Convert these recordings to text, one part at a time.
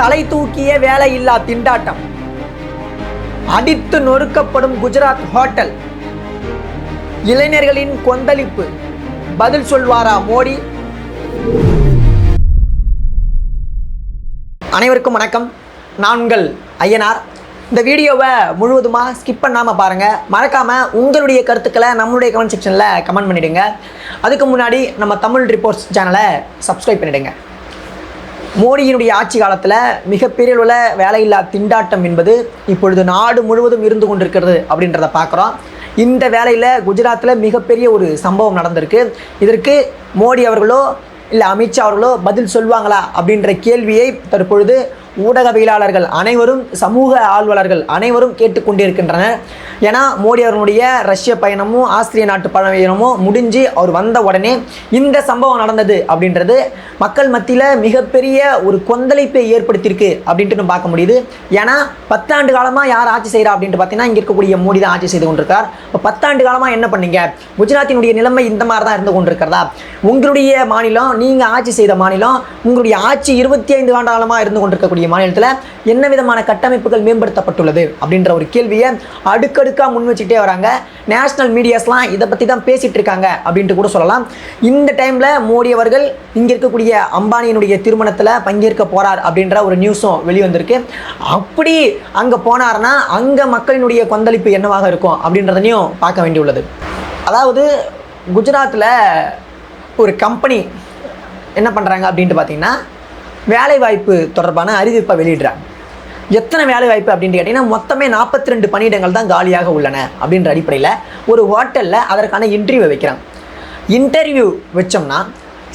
தலை தூக்கிய வேலையில்லா திண்டாட்டம், அடித்து நொறுக்கப்படும் குஜராத் ஹோட்டல், இளைஞர்களின் கொந்தளிப்பு, பதில் சொல்வாரா மோடி? அனைவருக்கும் வணக்கம். நான் உங்கள் ஐயனார். இந்த வீடியோவை முழுவதுமாக ஸ்கிப் பண்ணாமல் பாருங்கள். மறக்காமல் உங்களுடைய கருத்துக்களை நம்மளுடைய கமெண்ட் செக்ஷனில் கமெண்ட் பண்ணிவிடுங்க. அதுக்கு முன்னாடி நம்ம தமிழ் ரிப்போர்ட்ஸ் சேனலை சப்ஸ்கிரைப் பண்ணிவிடுங்க. மோடியினுடைய ஆட்சி காலத்தில் மிகப்பெரிய உள்ள வேலையில்லா திண்டாட்டம் என்பது இப்பொழுது நாடு முழுவதும் இருந்து கொண்டிருக்கிறது அப்படின்றத பார்க்குறோம். இந்த வேலையில் குஜராத்தில் மிகப்பெரிய ஒரு சம்பவம் நடந்திருக்கு. இதற்கு மோடி அவர்களோ இல்லை அமித்ஷா அவர்களோ பதில் சொல்வாங்களா அப்படின்ற கேள்வியை தற்பொழுது ஊடகவியலாளர்கள் அனைவரும், சமூக ஆர்வலர்கள் அனைவரும் கேட்டுக்கொண்டிருக்கின்றனர். ஏன்னா மோடி அவர்களுடைய ரஷ்ய பயணமும் ஆஸ்திரிய நாட்டு பயணமும் முடிஞ்சு அவர் வந்த உடனே இந்த சம்பவம் நடந்தது அப்படின்றது மக்கள் மத்தியில் மிகப்பெரிய ஒரு கொந்தளிப்பை ஏற்படுத்தியிருக்கு அப்படின்ட்டு நம்ம பார்க்க முடியுது. ஏன்னா 10 ஆண்டு காலமாக யார் ஆட்சி செய்கிறா அப்படின்ட்டு பார்த்தீங்கன்னா இங்கே இருக்கக்கூடிய மோடி தான் ஆட்சி செய்து கொண்டிருக்கார். இப்போ 10 ஆண்டு காலமாக என்ன பண்ணீங்க? குஜராத்தினுடைய நிலைமை இந்த மாதிரி தான் இருந்து கொண்டிருக்கிறதா? உங்களுடைய மாநிலம், நீங்கள் ஆட்சி செய்த மாநிலம், உங்களுடைய ஆட்சி 25 ஆண்டு காலமாக இருந்து கொண்டிருக்கக்கூடிய மாநிலத்தில் என்ன விதமான கட்டமைப்புகள் மேம்படுத்தப்பட்டுள்ளது அப்படின்ற ஒரு கேள்வியை அடுக்கடுக்காக முன் வச்சுட்டே வராங்க. நேஷனல் மீடியாஸ்லாம் இதை பற்றி தான் பேசிகிட்டு இருக்காங்க அப்படின்ட்டு கூட சொல்லலாம். இந்த டைமில் மோடி அவர்கள் இங்கே இருக்கக்கூடிய அம்பானியினுடைய திருமணத்தில் பங்கேற்க போகிறார் அப்படின்ற ஒரு நியூஸும் வெளிவந்திருக்கு. அப்படி அங்கே போனார்னா அங்கே மக்களினுடைய கொந்தளிப்பு என்னவாக இருக்கும் அப்படின்றதையும் பார்க்க வேண்டியுள்ளது. அதாவது குஜராத்தில் ஒரு கம்பெனி என்ன பண்ணுறாங்க அப்படின்ட்டு பார்த்தீங்கன்னா வேலைவாய்ப்பு தொடர்பான அறிவிப்பை வெளியிடுறாங்க. எத்தனை வேலைவாய்ப்பு அப்படின்ட்டு கேட்டிங்கன்னா மொத்தமே 42 பணியிடங்கள் தான் காலியாக உள்ளன அப்படின்ற அடிப்படையில் ஒரு ஹோட்டலில் அதற்கான இன்டர்வியூ வைக்கிறாங்க. இன்டர்வியூ வச்சோம்னா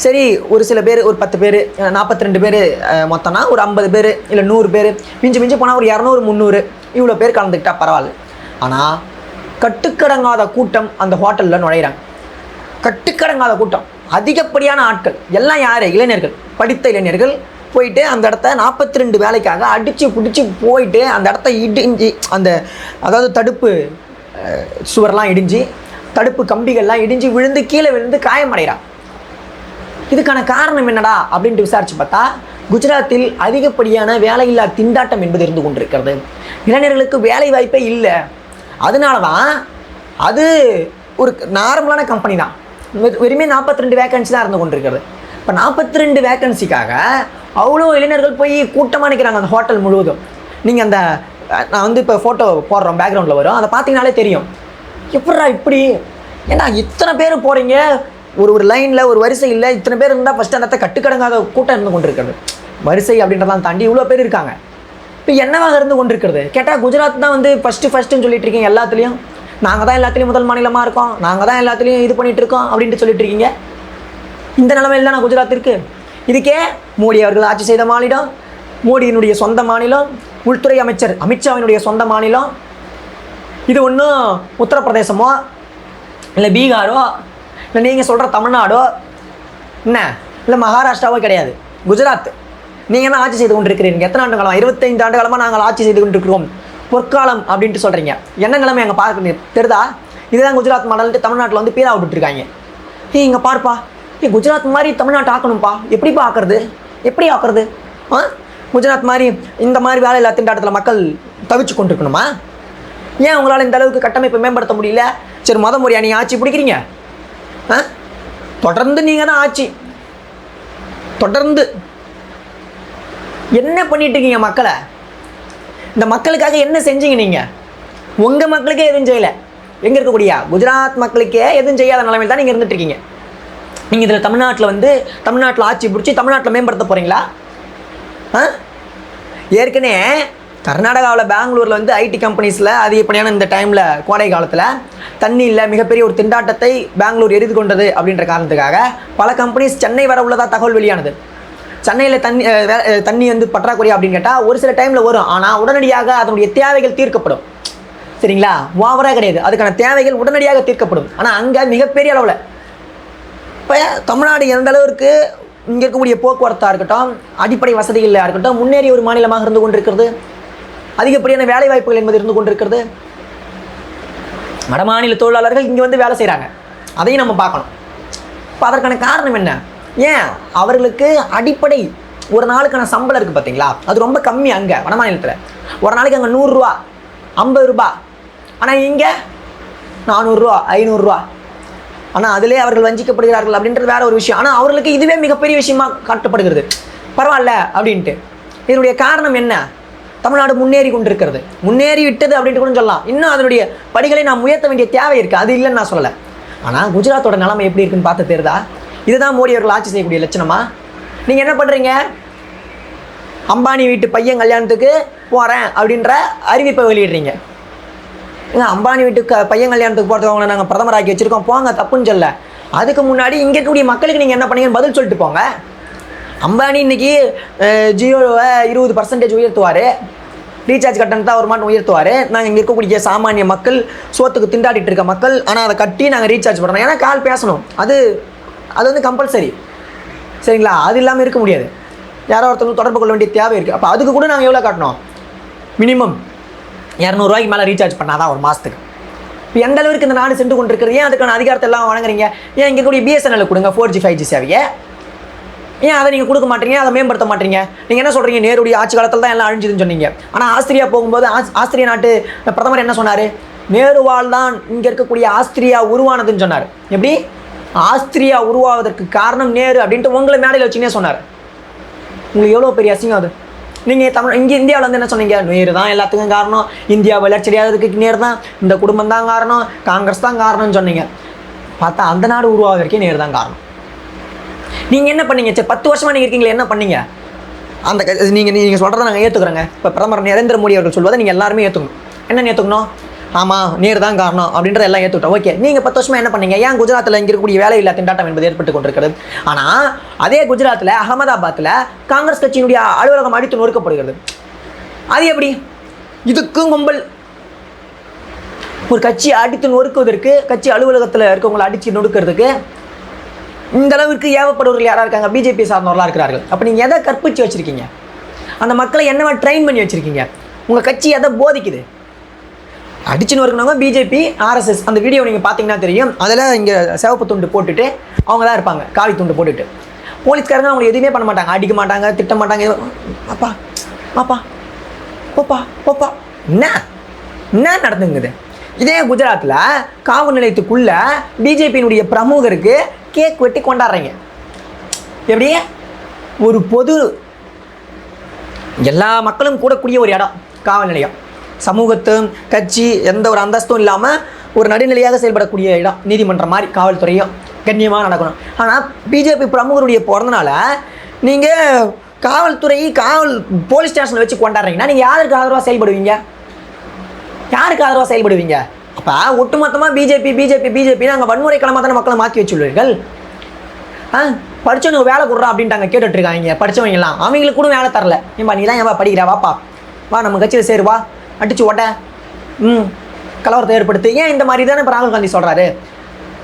சரி, ஒரு சில பேர், ஒரு 10 பேர், 42 பேர் மொத்தம்னா ஒரு 50 பேர் இல்லை 100 பேர், மிஞ்சி போனால் ஒரு 200 300 இவ்வளோ பேர் கலந்துக்கிட்டா பரவாயில்ல. ஆனால் கட்டுக்கடங்காத கூட்டம் அந்த ஹோட்டலில் நுழையிறாங்க. கட்டுக்கடங்காத கூட்டம், அதிகப்படியான ஆட்கள், எல்லாம் யார்? இளைஞர்கள், படித்த இளைஞர்கள் போயிட்டு அந்த இடத்த 42 வேலைக்காக அடித்து பிடிச்சி போயிட்டு அந்த இடத்த இடிஞ்சு, அதாவது தடுப்பு சுவர்லாம் இடிஞ்சு, தடுப்பு கம்பிகள்லாம் இடிஞ்சு விழுந்து கீழே விழுந்து காயமடைகிறான். இதுக்கான காரணம் என்னடா அப்படின்ட்டு விசாரித்து பார்த்தா குஜராத்தில் அதிகப்படியான வேலையில்லா திண்டாட்டம் என்பது இருந்து கொண்டிருக்கிறது. இளைஞர்களுக்கு வேலை வாய்ப்பே இல்லை. அதனால தான் அது ஒரு நார்மலான கம்பெனி தான், வெறுமே 42 வேக்கன்சி தான் இருந்து கொண்டிருக்கிறது. இப்போ 42 வேக்கன்சிக்காக அவ்வளோ இளைஞர்கள் போய் கூட்டமாக நிற்கிறாங்க அந்த ஹோட்டல் முழுவதும். நீங்கள் நான் இப்போ ஃபோட்டோ போடுறோம், பேக்ரவுண்டில் வரும், அதை பார்த்தீங்கனாலே தெரியும். எப்படா இப்படி, ஏன்னா இத்தனை பேர் போகிறீங்க, ஒரு லைனில் ஒரு வரிசை இல்லை, இத்தனை பேர் இருந்தால் ஃபஸ்ட்டு அந்த இடத்த கட்டுக்கடங்காத கூட்டம் இருந்து கொண்டிருக்கிறது. வரிசை அப்படின்றதான் தாண்டி இவ்வளோ பேர் இருக்காங்க. இப்போ என்னவாக இருந்து கொண்டிருக்கிறது கேட்டால் குஜராத் தான் ஃபஸ்ட்டுன்னு சொல்லிட்டு இருக்கீங்க. எல்லாத்துலேயும் நாங்கள் தான் எல்லாத்துலேயும் முதல் மாநிலமாக இருக்கோம், நாங்கள் தான் எல்லாத்துலேயும் இது பண்ணிகிட்டு இருக்கோம் அப்படின்ட்டு சொல்லிட்டு இருக்கீங்க. இந்த நிலைமையில் தான் குஜராத் இருக்குது. இதுக்கே மோடி அவர்கள் ஆட்சி செய்த மாநிலம், மோடியினுடைய சொந்த மாநிலம், உள்துறை அமைச்சர் அமித்ஷாவினுடைய சொந்த மாநிலம். இது ஒன்றும் உத்தரப்பிரதேசமோ இல்லை பீகாரோ இல்லை நீங்கள் சொல்கிற தமிழ்நாடோ என்ன இல்லை மகாராஷ்டிராவோ கிடையாது. குஜராத் நீங்கள் தான் ஆட்சி செய்து கொண்டிருக்கிறீங்க. எத்தனை ஆண்டு காலம்? 25 ஆண்டு காலமாக நாங்கள் ஆட்சி செய்து கொண்டிருக்கிறோம். பொற்காலம் அப்படின்ட்டு சொல்கிறீங்க. என்ன நிலைமை அங்கே பார்க்க தெரியுதா? இதுதான் குஜராத் மாடல்ட்டு தமிழ்நாட்டில் பீரா விட்டுட்ருக்காங்க. இங்கே பார்ப்பா, குஜராத் மாதிரி தமிழ்நாட்டை ஆக்கணும்ப்பா. எப்படிப்பா ஆக்குறது? எப்படி ஆக்குறது? குஜராத் மாதிரி இந்த மாதிரி வேலையில்லா திண்டாட்டத்தில் மக்கள் தவிச்சு கொண்டிருக்கணுமா? ஏன் உங்களால் இந்த அளவுக்கு கட்டமைப்பை மேம்படுத்த முடியல? சரி, முறையாக நீங்கள் ஆட்சி பிடிக்கிறீங்க, தொடர்ந்து நீங்கள் தான் ஆட்சி, தொடர்ந்து என்ன பண்ணிட்டு இருக்கீங்க மக்களை? இந்த மக்களுக்காக என்ன செஞ்சீங்க நீங்கள்? உங்கள் மக்களுக்கே எதுவும் செய்யலை. எங்கே இருக்கக்கூடிய குஜராத் மக்களுக்கே எதுவும் செய்யாத நிலைமையில் தான் நீங்கள் இருந்துகிட்ருக்கீங்க. நீங்கள் இதில் தமிழ்நாட்டில் ஆட்சி பிடிச்சி தமிழ்நாட்டில் மேம்படுத்த போகிறீங்களா? ஏற்கனவே கர்நாடகாவில் பெங்களூரில் ஐடி கம்பெனிஸில் அதிகப்படியான இந்த டைமில் கோடை காலத்தில் தண்ணி இல்லை, மிகப்பெரிய ஒரு திண்டாட்டத்தை பெங்களூர் எரிந்து கொண்டது அப்படின்ற காரணத்துக்காக பல கம்பெனிஸ் சென்னை வர உள்ளதாக தகவல் வெளியானது. சென்னையில் தண்ணி பற்றாக்குறை அப்படின்னு கேட்டால் ஒரு சில டைமில் வரும், ஆனால் உடனடியாக அதனுடைய தேவைகள் தீர்க்கப்படும். சரிங்களா? ஓவராக கிடையாது, அதுக்கான தேவைகள் உடனடியாக தீர்க்கப்படும். ஆனால் அங்கே மிகப்பெரிய அளவில் இப்போ தமிழ்நாடு எந்த அளவிற்கு இங்கே இருக்கக்கூடிய போக்குவரத்தாக இருக்கட்டும், அடிப்படை வசதிகளாக இருக்கட்டும், முன்னேறிய ஒரு மாநிலமாக இருந்து கொண்டிருக்கிறது. அதிகப்படியான வேலை வாய்ப்புகள் என்பது இருந்து கொண்டிருக்கிறது. வடமாநில தொழிலாளர்கள் இங்கே வேலை செய்கிறாங்க, அதையும் நம்ம பார்க்கணும். இப்போ அதற்கான காரணம் என்ன? ஏன் அவர்களுக்கு அடிப்படை ஒரு நாளுக்கான சம்பளம் இருக்குது பார்த்தீங்களா, அது ரொம்ப கம்மி அங்கே வட மாநிலத்தில். ஒரு நாளைக்கு அங்கே 100 ரூபா 50 ரூபா, ஆனால் இங்கே 400 ரூபா 500 ரூபா. ஆனால் அதிலே அவர்கள் வஞ்சிக்கப்படுகிறார்கள் அப்படின்றது வேற ஒரு விஷயம். ஆனால் அவர்களுக்கு இதுவே மிகப்பெரிய விஷயமா காட்டப்படுகிறது. பரவாயில்ல அப்படின்ட்டு. இதனுடைய காரணம் என்ன? தமிழ்நாடு முன்னேறி கொண்டிருக்கிறது, முன்னேறி விட்டது அப்படின்ட்டு கூட சொல்லலாம். இன்னும் அதனுடைய படிகளை நாம் உயர்த்த வேண்டிய தேவை இருக்குது, அது இல்லைன்னு நான் சொல்லலை. ஆனால் குஜராத்தோட நிலைமை எப்படி இருக்குன்னு பார்த்து தெரியுதா? இதுதான் மோடி அவர்கள் ஆட்சி செய்யக்கூடிய லட்சணமா? நீங்கள் என்ன பண்ணுறீங்க? அம்பானி வீட்டு பையன் கல்யாணத்துக்கு போகிறேன் அப்படின்ற அறிவிப்பை வெளியிடுறீங்க. அம்பானி வீட்டுக்கு பையன் கல்யாணத்துக்கு போகிறவங்களை நாங்கள் பிரதமராக்கி வச்சுருக்கோம், போங்க, தப்புன்னு சொல்ல. அதுக்கு முன்னாடி இங்கே இருக்கக்கூடிய மக்களுக்கு நீங்கள் என்ன பண்ணீங்கன்னு பதில் சொல்லிட்டு போங்க. அம்பானி இன்றைக்கி ஜியோவை 20% உயர்த்துவார், ரீசார்ஜ் கட்டணத்தை ஒரு மாட்டம் உயர்த்துவார். நாங்கள் இங்கே இருக்கக்கூடிய சாமானிய மக்கள், சோத்துக்கு திண்டாடிட்டு இருக்க மக்கள், ஆனால் அதை கட்டி நாங்கள் ரீசார்ஜ் பண்ணுறோம். ஏன்னா கால் பேசணும், அது வந்து கம்பல்சரி, சரிங்களா? அது இல்லாமல் இருக்க முடியாது. யாரோ ஒருத்தவங்க தொடர்பு கொள்ள வேண்டிய தேவை இருக்குது. அப்போ அதுக்கு கூட நாங்கள் எவ்வளோ காட்டணும்? மினிமம் 200 ரூபாய்க்கு மேலே ரீசார்ஜ் பண்ணாதான் ஒரு மாதத்துக்கு. இப்போ எந்த அளவுக்கு இந்த நாடு சென்று கொண்டிருக்கிறது? ஏன் அதுக்கான அதிகாரத்தை எல்லாம் வழங்குறீங்க? ஏன் இங்கே கூடிய பிஎஸ்என்எல் கொடுங்க 4G 5G சேவையை, ஏன் அதை நீங்கள் கொடுக்க மாட்டீங்க? அதை மேம்படுத்த மாட்டீங்க? நீங்கள் என்ன சொல்கிறீங்க? நேருடைய ஆட்சி காலத்தில் தான் எல்லாம் அழிஞ்சுதுன்னு சொன்னீங்க. ஆனால் ஆஸ்திரியா போகும்போது ஆஸ்திரியா நாட்டு பிரதமர் என்ன சொன்னார்? நேருவால் தான் இங்கே இருக்கக்கூடிய ஆஸ்திரியா உருவானதுன்னு சொன்னார். எப்படி? ஆஸ்திரியா உருவாவதற்கு காரணம் நேரு அப்படின்ட்டு உங்களை மேடையில் வச்சுன்னே சொன்னார். உங்களுக்கு எவ்வளோ பெரிய அசிங்கம் அது? நீங்கள் இங்கே இந்தியாவில் வந்து என்ன சொன்னீங்க? நேரு தான் எல்லாத்துக்கும் காரணம், இந்தியா வளர்ச்சி அடையாததுக்கு நேரு தான், இந்த குடும்பம் தான் காரணம், காங்கிரஸ் தான் காரணம்னு சொன்னீங்க. பார்த்தா அந்த நாடு உருவாவதற்கே நேரு தான் காரணம். நீங்கள் என்ன பண்ணீங்க? சரி, 10 வருஷமாக நீங்கள் இருக்கீங்களே, என்ன பண்ணீங்க? அந்த நீங்கள் சொல்கிறத நாங்கள் ஏற்றுக்கிறோங்க. இப்போ பிரதமர் நரேந்திர மோடி அவர்கள் சொல்வதை நீங்கள் எல்லாருமே ஏற்றுக்கணும். என்ன ஏற்றுக்கணும்? ஆமாம், நேரு தான் காரணம் அப்படின்றத எல்லாம் ஏற்றுக்கிட்டோம். ஓகே, நீங்கள் 10 வருஷமாக என்ன பண்ணீங்க? ஏன் குஜராத்தில் இங்கே இருக்கக்கூடிய வேலையில்லா திண்டாட்டம் என்பது ஏற்பட்டு கொண்டிருக்கிறது? ஆனால் அதே குஜராத்தில் அகமதாபாத்தில் காங்கிரஸ் கட்சியினுடைய அலுவலகம் அடித்து நொறுக்கப்படுகிறது. அது எப்படி? இதுக்கும் கும்பல். ஒரு கட்சி அடித்து நொறுக்குவதற்கு, கட்சி அலுவலகத்தில் இருக்கவங்களை அடித்து நொறுக்கிறதுக்கு இந்த அளவுக்கு ஏவப்படுவர்கள் யாராக இருக்காங்க? பிஜேபி சார்ந்தவர்களாக இருக்கிறார்கள். அப்போ நீங்கள் எதை கற்பிச்சு வச்சுருக்கீங்க? அந்த மக்களை என்னவா ட்ரெயின் பண்ணி வச்சுருக்கீங்க? உங்கள் கட்சி எதை போதிக்குது? அடிச்சுன்னு இருக்கவங்க பிஜேபி, ஆர்எஸ்எஸ். அந்த வீடியோ நீங்கள் பார்த்தீங்கன்னா தெரியும். அதில் இங்கே சிவப்பு துண்டு போட்டுட்டு அவங்க தான் இருப்பாங்க, காவி துண்டு போட்டுட்டு. போலீஸ்காரங்க அவங்களை எதுவுமே பண்ண மாட்டாங்க, அடிக்க மாட்டாங்க, திட்ட மாட்டாங்க. அப்பா அப்பா போப்பா போப்பா, என்ன நடந்துங்குது? இதே குஜராத்தில் காவல் நிலையத்துக்குள்ள பிஜேபியினுடைய பிரமுகருக்கு கேக் வெட்டி கொண்டாடுறீங்க. எப்படி? ஒரு பொது எல்லா மக்களும் கூடக்கூடிய ஒரு இடம் காவல் நிலையம். சமூகத்தும் கட்சி எந்த ஒரு அந்தஸ்தும் இல்லாமல் ஒரு நடுநிலையாக செயல்படக்கூடிய இடம். நீதிமன்றம் மாதிரி காவல்துறையும் கண்ணியமாக நடக்கணும். ஆனால் பிஜேபி பிரமுகருடைய பிறந்தனால நீங்கள் காவல்துறை போலீஸ் ஸ்டேஷனில் வச்சு கொண்டாடுறீங்கன்னா நீங்கள் யாருக்கு ஆதரவாக செயல்படுவீங்க? யாருக்கு ஆதரவாக செயல்படுவீங்க? அப்போ ஒட்டுமொத்தமாக பிஜேபி அங்கே வன்முறை களமாக தானே மக்களை மாற்றி வச்சுள்வீர்கள். படித்தவங்க வேலை கொடுறா அப்படின்ட்டாங்க, கேட்டுட்ருக்காங்க படித்தவங்கலாம். அவங்களுக்கு கூட வேலை தரல. ஏன்பா நீ தான் ஏன்பா படிக்கிறா, வாப்பா வா நம்ம கட்சியில் சேருவா, அடிச்சு ஓட்ட, கலவரத்தை ஏற்படுத்து. ஏன் இந்த மாதிரி தானே இப்போ ராகுல் காந்தி சொல்கிறாரு?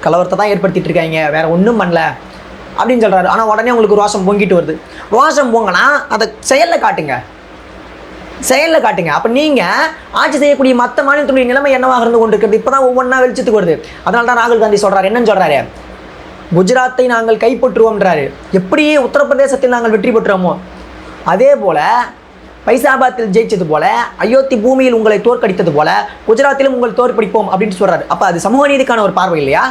கலவரத்தை தான் ஏற்படுத்திட்டு இருக்காங்க, வேறு ஒன்றும் பண்ணல அப்படின்னு சொல்கிறாரு. ஆனால் உடனே உங்களுக்கு ரோஷம் பொங்கிட்டு வருது. ரோஷம் பொங்கினா அதை செயலில் காட்டுங்க, செயலில் காட்டுங்க. அப்போ நீங்கள் ஆட்சி செய்யக்கூடிய மற்ற மாநிலத்துடைய நிலைமை என்னவாக இருந்து கொண்டு இருக்கிறது? இப்போ தான் ஒவ்வொன்றா வெளிச்சத்துக்கு வருது. அதனால தான் ராகுல் காந்தி சொல்கிறார். என்னன்னு சொல்கிறாரு? குஜராத்தை நாங்கள் கைப்பற்றுவோம்ன்றாரு. எப்படி உத்தரப்பிரதேசத்தில் நாங்கள் வெற்றி பெற்றோமோ அதே போல், பைசாபாத்தில் ஜெயிச்சது போல, அயோத்தி பூமியில் உங்களை தோற்கடித்தது போல குஜராத்திலும் உங்களை தோற்கடிப்போம் அப்படின்னு சொல்கிறாரு. அப்போ அது சமூக நீதிக்கான ஒரு பார்வை இல்லையா?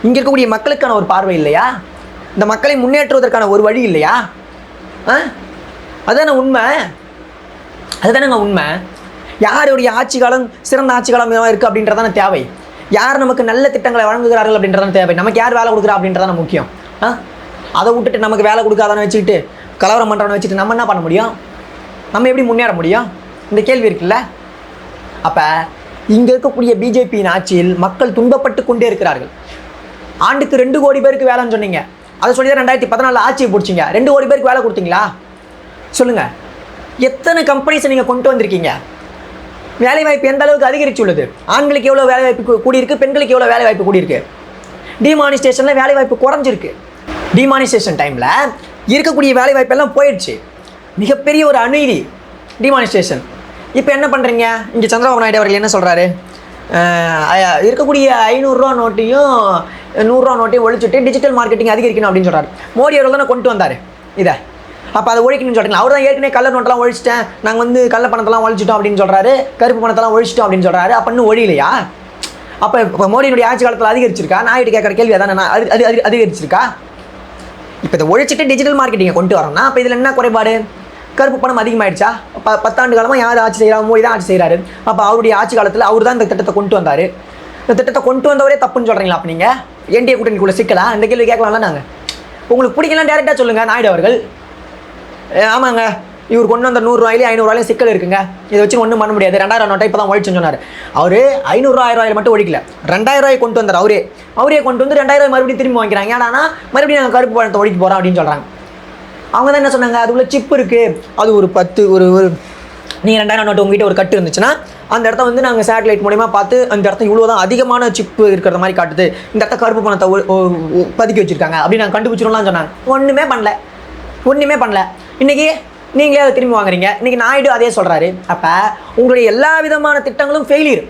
இங்கே இருக்கக்கூடிய மக்களுக்கான ஒரு பார்வை இல்லையா? இந்த மக்களை முன்னேற்றுவதற்கான ஒரு வழி இல்லையா? அதுதானே உண்மை, அதுதானேங்க உண்மை. யாருடைய ஆட்சி காலம் சிறந்த ஆட்சி காலம் இருக்குது அப்படின்றதான தேவை. யார் நமக்கு நல்ல திட்டங்களை வழங்குகிறார்கள் அப்படின்றதான தேவை. நமக்கு யார் வேலை கொடுக்குறா அப்படின்றதான முக்கியம். அதை விட்டுட்டு நமக்கு வேலை கொடுக்காதானே வச்சுக்கிட்டு கலவரம் பண்ணுறவனை வச்சுட்டு நம்ம என்ன பண்ண முடியும்? நம்ம எப்படி முன்னேற முடியும்? இந்த கேள்வி இருக்குல்ல. அப்போ இங்கே இருக்கக்கூடிய பிஜேபியின் ஆட்சியில் மக்கள் துன்பப்பட்டு கொண்டே இருக்கிறார்கள். ஆண்டுக்கு 2 கோடி பேருக்கு வேலைன்னு சொன்னீங்க. அதை சொல்லி தான் 2014 ஆட்சியை பிடிச்சிங்க. 2 கோடி பேருக்கு வேலை கொடுத்தீங்களா? சொல்லுங்கள். எத்தனை கம்பெனிஸை நீங்கள் கொண்டு வந்திருக்கீங்க? வேலைவாய்ப்பு எந்த அளவுக்கு அதிகரிச்சுள்ளது? ஆண்களுக்கு எவ்வளோ வேலைவாய்ப்பு கூடியிருக்கு, பெண்களுக்கு எவ்வளோ வேலைவாய்ப்பு கூடியிருக்கு? டிமானிஸ்ட்ரேஷனில் வேலைவாய்ப்பு குறைஞ்சிருக்கு. டிமானிஸ்ட்ரேஷன் டைமில் இருக்கக்கூடிய வேலைவாய்ப்பெல்லாம் போயிடுச்சு. மிகப்பெரிய ஒரு அநீதி டிமானிஸ்ட்ரேஷன். இப்போ என்ன பண்ணுறீங்க? இங்கே சந்திரபாபு நாயுடு அவர்கள் என்ன சொல்கிறாரு? இருக்கக்கூடிய 500 ரூபா நோட்டையும் 100 ரூபா நோட்டையும் ஒழிச்சுட்டு டிஜிட்டல் மார்க்கெட்டிங் அதிகரிக்கணும் அப்படின்னு சொல்கிறார். மோடி அவர்கள் தானே கொண்டு வந்தார் இதை. அப்போ அதை ஒழிக்கணும்னு சொல்கிறீங்களா? அவர் தான் ஏற்கனவே கள்ள நோட்டெல்லாம் ஒழிச்சிட்டேன், நாங்கள் வந்து கள்ள பணத்தெல்லாம் ஒழிச்சிட்டோம் அப்படின்னு சொல்கிறாரு, கருப்பு பணத்தெல்லாம் ஒழிச்சிட்டோம் அப்படின்னு சொல்கிறாரு. அப்போ இன்னும் ஒழியலையா? அப்போ இப்போ மோடியினுடைய ஆட்சி காலத்தில் அதிகரிச்சிருக்கா? நாயுடு கேட்குற கேள்வி அதானே, அது அதிகரிச்சிருக்கா? இப்போ இதை ஒழிச்சிட்டு டிஜிட்டல் மார்க்கெட்டிங்கை கொண்டு வரோம்னா அப்போ இதில் என்ன குறைபாடு? கருப்பு பணம் அதிகமாகிடுச்சா? 10 ஆண்டு காலமாக யார் ஆட்சி செய்கிறாங்க? மோடி தான் ஆட்சி செய்கிறாரு. அப்போ அவருடைய ஆட்சி காலத்தில் அவர் தான் இந்த திட்டத்தை கொண்டு வந்தார். இந்த திட்டத்தை கொண்டு வந்தவரே தப்புன்னு சொல்கிறீங்களா? அப்போ நீங்கள் என்டிஏ கூட்டணிக்குள்ளே சிக்கலாம்? இந்த கேள்வி கேட்கலாம்ல நாங்கள். உங்களுக்கு பிடிக்கலாம் டேரெக்டாக சொல்லுங்கள் நாயுடு அவர்கள். ஆமாங்க, இவர் கொண்டு வந்த 100 ரூபாயிலே 500 ரூபாயிலே சிக்கல் இருக்குங்க, இதை வச்சு ஒன்றும் பண்ண முடியாது, 2000 நோட்டை இப்போ தான் ஒழிச்சுன்னு சொன்னார். அவர் 500 1000 ரூபாயில் மட்டும் ஒழிக்கல, 2000 ரூபாய் கொண்டு வந்தார். அவரே கொண்டு வந்து 2000 ரூபாய் மறுபடியும் திரும்பி வாங்கிக்கிறாங்க. ஏன்னா மறுபடியும் நாங்கள் கருப்பு பணத்தை ஒழிக்க போகிறோம் அப்படின்னு சொல்கிறாங்க. அவங்க தான் என்ன சொன்னாங்க, அது உள்ள சிப் இருக்குது, அது ஒரு 10 ஒரு நீங்கள் 2000 நோட்டு உங்ககிட்ட ஒரு கட்டு இருந்துச்சுன்னா அந்த இடத்த வந்து நாங்கள் சேட்டலைட் மூலிமா பார்த்து அந்த இடத்த இவ்வளோ தான் அதிகமான சிப்பு இருக்கிற மாதிரி காட்டுது, இந்த இடத்த கருப்பு பணத்தை பதுக்கி வச்சுருக்காங்க அப்படின்னு நாங்கள் கண்டுபிடிச்சிடலாம்னு சொன்னாங்க. ஒன்றுமே பண்ணல. இன்றைக்கி நீங்களே அதை திரும்பி வாங்குறீங்க. இன்றைக்கி நாயுடு அதே சொல்கிறாரு. அப்போ உங்களுடைய எல்லா விதமான திட்டங்களும் ஃபெயிலியர்.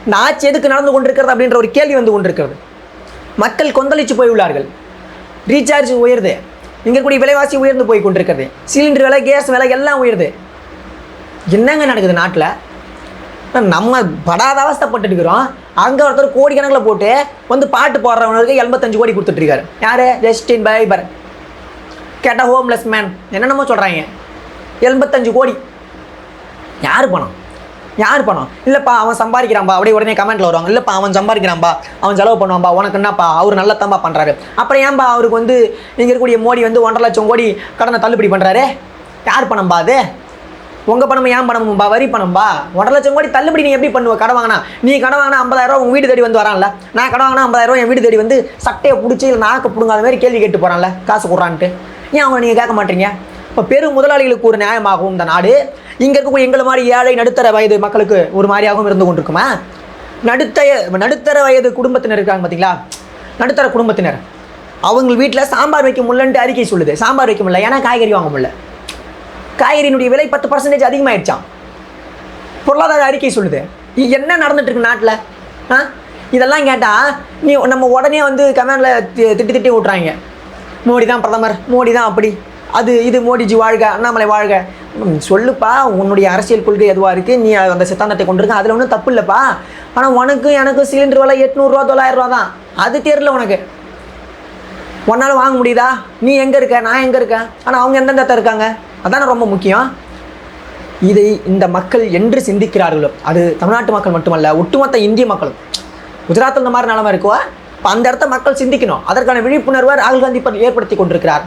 இந்த ஆட்சி எதுக்கு நடந்து கொண்டிருக்கிறது அப்படின்ற ஒரு கேள்வி வந்து கொண்டிருக்கிறது. மக்கள் கொந்தளித்து போய் உள்ளார்கள். ரீசார்ஜ் உயருது, இங்கே கூடிய விலைவாசி உயர்ந்து போய் கொண்டிருக்கிறது, சிலிண்டர் விலை, கேஸ் விலை எல்லாம் உயருது. என்னங்க நடக்குது நாட்டில்? நம்ம படாத அவஸ்தைப்பட்டு இருக்கிறோம். அங்கே ஒருத்தர் கோடிக்கணக்கில் போட்டு வந்து பாட்டு போடுறவங்களுக்கு 85 கோடி கொடுத்துட்ருக்காரு. யார்? Justin Bieber. கேட்டால் ஹோம்லெஸ் மேன் என்னென்னமோ சொல்கிறாங்க. 85 கோடி. யார் பணம்? இல்லைப்பா அவன் சம்பாதிக்கிறான்பா. அப்படியே உடனே கமெண்ட்டில் வருவாங்க, இல்லைப்பா அவன் சம்பாதிக்கிறான்பா, அவன் செலவு பண்ணுவான்பா, உனக்கு என்னப்பா அவர் நல்லதான்பா பண்ணுறாரு. அப்புறம் ஏன்பா அவருக்கு வந்து இங்கே இருக்கக்கூடிய மோடி வந்து 1.5 லட்சம் கோடி கடனை தள்ளுபடி பண்ணுறாரு? யார் பணம்பா அது? உங்கள் பணம் ஏன் பணம்பா? வரி பணம்பா. 1.5 லட்சம் கோடி தள்ளுபடி நீ எப்படி பண்ணுவ? கடை வாங்கினா 50,000 ரூபா உங்கள் வீடு தேடி வந்து வரான்ல. நான் கடை வாங்கினா 50,000 ரூபா என் வீடு தேடி வந்து சட்டையை பிடிச்சி இல்லை நாக்க பிடுங்காத மாதிரி கேள்வி கேட்டு போகிறான்ல, காசு கொடுறான்ட்டு. ஏன் அவங்க நீங்கள் கேட்க மாட்டீங்க? இப்போ பெரும் முதலாளிகளுக்கு ஒரு நியாயமாகவும் இந்த நாடு இங்கே இருக்கக்கூடிய எங்களை மாதிரி ஏழை நடுத்தர வயது மக்களுக்கு ஒரு மாதிரியாகவும் இருந்து கொண்டிருக்குமா? நடுத்தர வயது குடும்பத்தினர் இருக்காங்க பார்த்தீங்களா, நடுத்தர குடும்பத்தினர், அவங்க வீட்டில் சாம்பார் வைக்க முடியலன்ட்டு அறிக்கை சொல்லுது. சாம்பார் வைக்க முடியல, ஏன்னா காய்கறி வாங்க முடியல. காய்கறியினுடைய விலை 10% அதிகமாகிடுச்சான். பொருளாதார அறிக்கை சொல்லுது. என்ன நடந்துட்டு இருக்கு நாட்டில்? இதெல்லாம் கேட்டால் நம்ம உடனே வந்து கமெண்டில் திட்டி விட்றாங்க. மோடி தான் பிரதமர், மோடி தான் அப்படி, அது இது, மோடிஜி வாழ்க, அண்ணாமலை வாழ்க. சொல்லுப்பா, உன்னுடைய அரசியல் கொள்கை எதுவாக இருக்குது, நீ அந்த சித்தாந்தத்தை கொண்டிருக்க, அதில் ஒன்றும் தப்பு இல்லைப்பா. ஆனால் உனக்கும் எனக்கும் சிலிண்டர் விலை 800 ரூபா 900 ரூபா தான். அது தெரியல உனக்கு. உன்னால் வாங்க முடியுதா? நீ எங்கே இருக்க, நான் எங்கே இருக்கேன், ஆனால் அவங்க எந்தெந்த இடத்துல இருக்காங்க, அதானே ரொம்ப முக்கியம். இதை இந்த மக்கள் என்று சிந்திக்கிறார்களோ, அது தமிழ்நாட்டு மக்கள் மட்டுமல்ல, ஒட்டுமொத்த இந்திய மக்களும். குஜராத்தில் இந்த மாதிரி நிலைமை இருக்கோ, இப்போ அந்த இடத்த மக்கள் சிந்திக்கணும். அதற்கான விழிப்புணர்வை ராகுல் காந்தி ஏற்படுத்தி கொண்டிருக்கிறார்.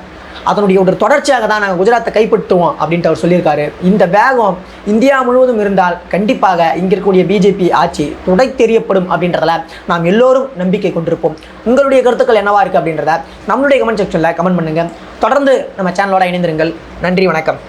அதனுடைய ஒரு தொடர்ச்சியாக தான் நாங்கள் குஜராத்தை கைப்பற்றுவோம் அப்படின்ட்டு அவர் சொல்லியிருக்காரு. இந்த வேகம் இந்தியா முழுவதும் இருந்தால் கண்டிப்பாக இங்கே இருக்கக்கூடிய பிஜேபி ஆட்சி துடை தெரியப்படும் அப்படின்றதில் நாம் எல்லோரும் நம்பிக்கை கொண்டிருப்போம். உங்களுடைய கருத்துக்கள் என்னவா இருக்குது அப்படின்றத நம்மளுடைய கமெண்ட் செக்ஷனில் கமெண்ட் பண்ணுங்கள். தொடர்ந்து நம்ம சேனலோட இணைந்திருங்கள். நன்றி, வணக்கம்.